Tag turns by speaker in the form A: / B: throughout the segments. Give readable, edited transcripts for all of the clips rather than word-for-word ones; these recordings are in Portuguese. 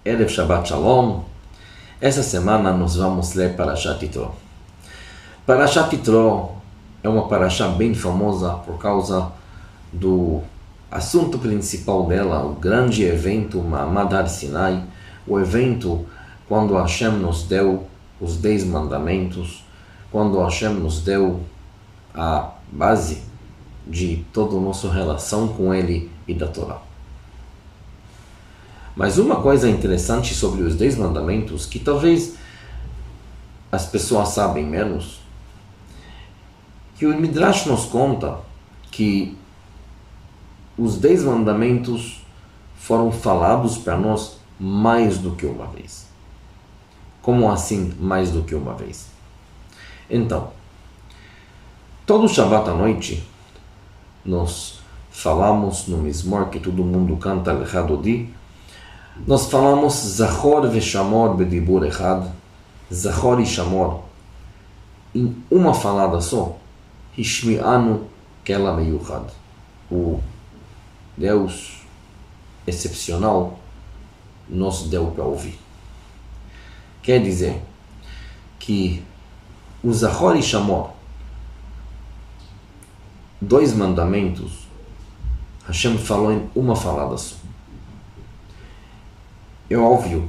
A: Erev Shabbat Shalom. Essa semana nós vamos ler Parashat Yitro. Parashat Yitro é uma parashá bem famosa por causa do assunto principal dela, o grande evento Ma'amad Har Sinai, o evento quando Hashem nos deu os 10 mandamentos, quando Hashem nos deu a base de toda a nossa relação com Ele e da Torá. Mas uma coisa interessante sobre os 10 mandamentos, que talvez as pessoas sabem menos, que o Midrash nos conta que os 10 mandamentos foram falados para nós mais do que uma vez. Como assim mais do que uma vez? Então, todo Shabbat à noite, nós falamos no Mizmor que todo mundo canta Lechad Odi, nós falamos Zachor veShamor bedibur echad, Zachor e Shamor, em uma falada só, Hishmi'anu kela meyuchad, o Deus excepcional nos deu para ouvir. Quer dizer que o Zachor e Shamor, 2 mandamentos, Hashem falou em uma falada só. É óbvio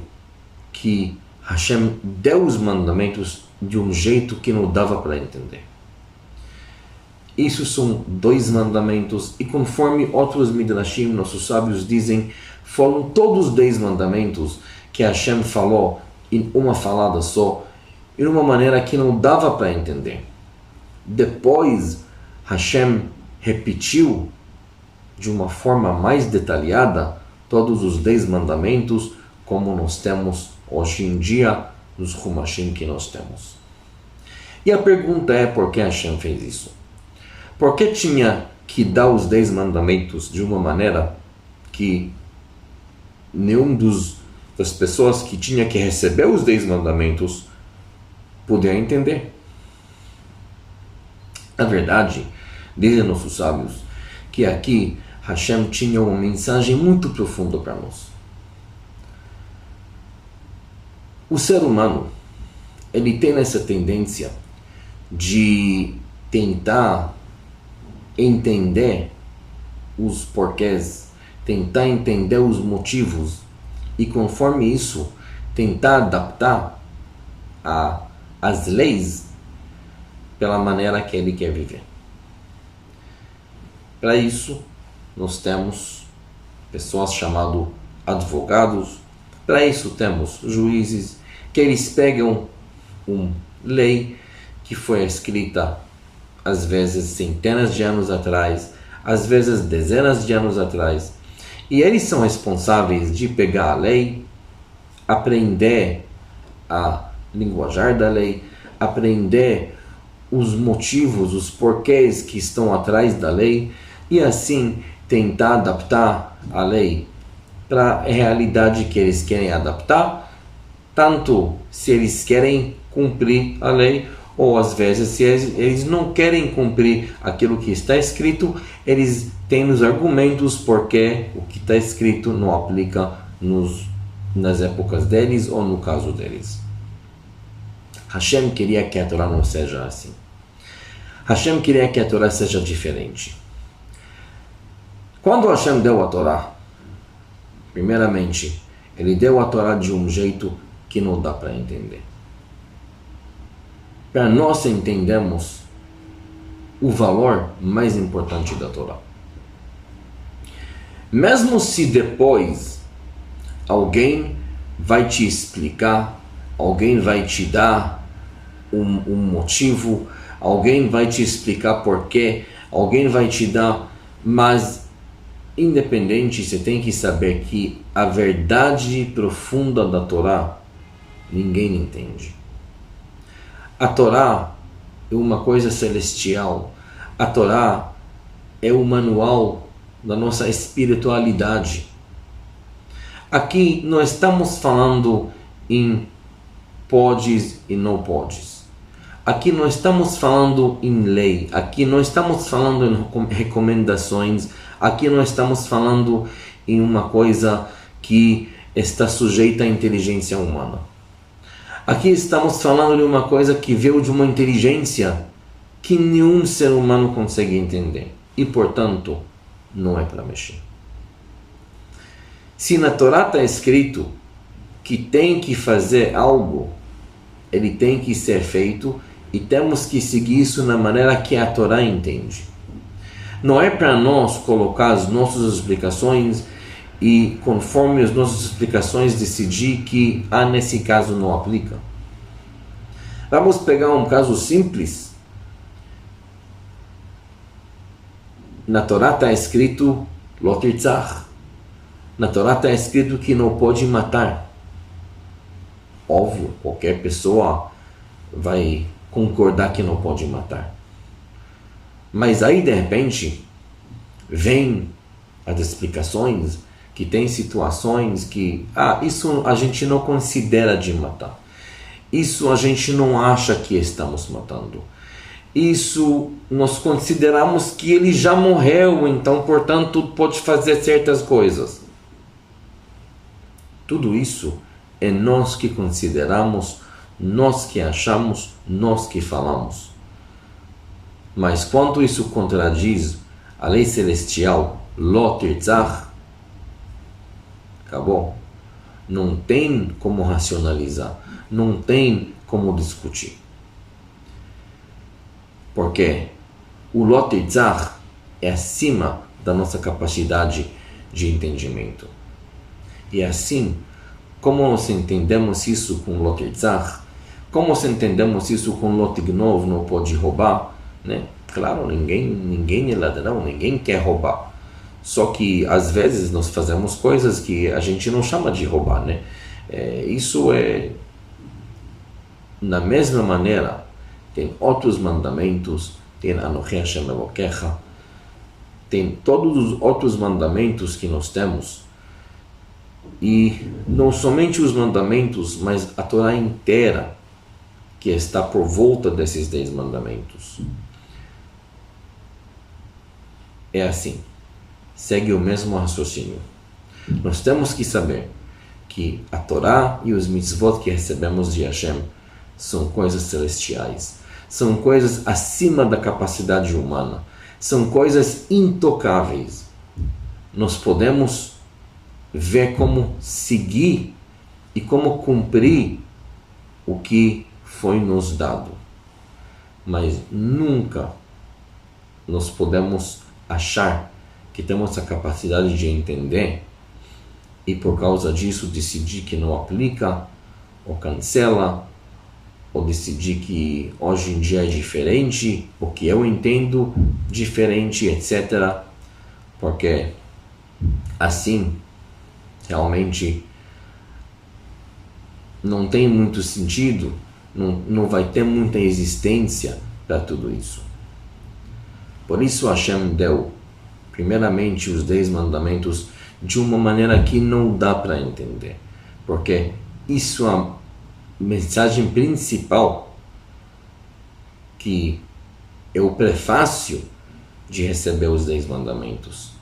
A: que Hashem deu os mandamentos de um jeito que não dava para entender. Isso são 2 mandamentos, e conforme outros Midrashim, nossos sábios dizem, foram todos 10 mandamentos que Hashem falou em uma falada só, de uma maneira que não dava para entender. Depois, Hashem repetiu de uma forma mais detalhada todos os 10 mandamentos, como nós temos hoje em dia nos Humashim que nós temos. E a pergunta é por que Hashem fez isso? Por que tinha que dar os 10 mandamentos de uma maneira que nenhum das pessoas que tinha que receber os 10 mandamentos podia entender? Na verdade, dizem nossos sábios que aqui Hashem tinha uma mensagem muito profunda para nós. O ser humano, ele tem essa tendência de tentar entender os porquês, tentar entender os motivos e, conforme isso, tentar adaptar as leis pela maneira que ele quer viver. Para isso, nós temos pessoas chamadas advogados, para isso temos juízes, que eles pegam uma lei que foi escrita às vezes centenas de anos atrás, às vezes dezenas de anos atrás, e eles são responsáveis de pegar a lei, aprender a linguajar da lei, aprender os motivos, os porquês que estão atrás da lei, e assim tentar adaptar a lei para a realidade que eles querem adaptar, tanto se eles querem cumprir a lei, ou às vezes se eles não querem cumprir aquilo que está escrito, eles têm os argumentos porque o que está escrito não aplica nas épocas deles ou no caso deles. Hashem queria que a Torá não seja assim. Hashem queria que a Torá seja diferente. Quando Hashem deu a Torá, primeiramente, ele deu a Torá de um jeito que não dá para entender. Para nós entendermos o valor mais importante da Torá. Mesmo se depois alguém vai te explicar, alguém vai te dar um motivo, alguém vai te explicar porquê, alguém vai te dar, mas independente, você tem que saber que a verdade profunda da Torá ninguém entende. A Torá é uma coisa celestial. A Torá é o manual da nossa espiritualidade. Aqui não estamos falando em podes e não podes. Aqui não estamos falando em lei. Aqui não estamos falando em recomendações. Aqui não estamos falando em uma coisa que está sujeita à inteligência humana. Aqui estamos falando de uma coisa que veio de uma inteligência que nenhum ser humano consegue entender. E, portanto, não é para mexer. Se na Torá está escrito que tem que fazer algo, ele tem que ser feito e temos que seguir isso na maneira que a Torá entende. Não é para nós colocar as nossas explicações e, conforme as nossas explicações, decidir que nesse caso não aplica. Vamos pegar um caso simples. Na Torá está escrito Lo tirtzach. Na Torá está escrito que não pode matar. Óbvio, qualquer pessoa vai concordar que não pode matar. Mas aí, de repente, vem as explicações que tem situações que isso a gente não considera de matar. Isso a gente não acha que estamos matando. Isso nós consideramos que ele já morreu, então, portanto, pode fazer certas coisas. Tudo isso é nós que consideramos, nós que achamos, nós que falamos. Mas quando isso contradiz a lei celestial, Lo tirtzach, acabou. Não tem como racionalizar, não tem como discutir. Porque o Lo tirtzach é acima da nossa capacidade de entendimento. E assim, como nós entendemos isso com Lo tirtzach, como nós entendemos isso com Lo tignov, não pode roubar, né? Claro, ninguém é ladrão, ninguém quer roubar. Só que às vezes nós fazemos coisas que a gente não chama de roubar, né? Isso é na mesma maneira. Tem outros mandamentos, tem Anochi Hashem Elokecha, tem todos os outros mandamentos que nós temos. E não somente os mandamentos, mas a Torá inteira que está por volta desses 10 mandamentos. É assim, segue o mesmo raciocínio. Nós temos que saber que a Torá e os mitzvot que recebemos de Hashem são coisas celestiais, são coisas acima da capacidade humana, são coisas intocáveis. Nós podemos ver como seguir e como cumprir o que foi nos dado, mas nunca nós podemos achar que temos a capacidade de entender e por causa disso decidir que não aplica ou cancela, ou decidir que hoje em dia é diferente, o que eu entendo diferente, etc. Porque assim realmente não tem muito sentido, não vai ter muita existência para tudo isso. Por isso Hashem deu primeiramente os 10 mandamentos de uma maneira que não dá para entender, porque isso é a mensagem principal, que é o prefácio de receber os 10 mandamentos.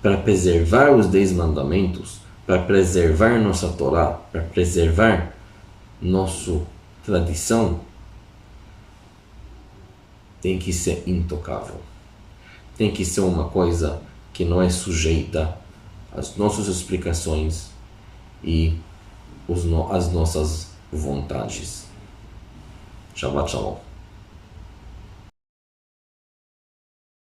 A: Para preservar os 10 mandamentos, para preservar nossa Torá, para preservar nossa tradição, tem que ser intocável. Tem que ser uma coisa que não é sujeita às nossas explicações e às nossas vontades. Shabbat Shalom.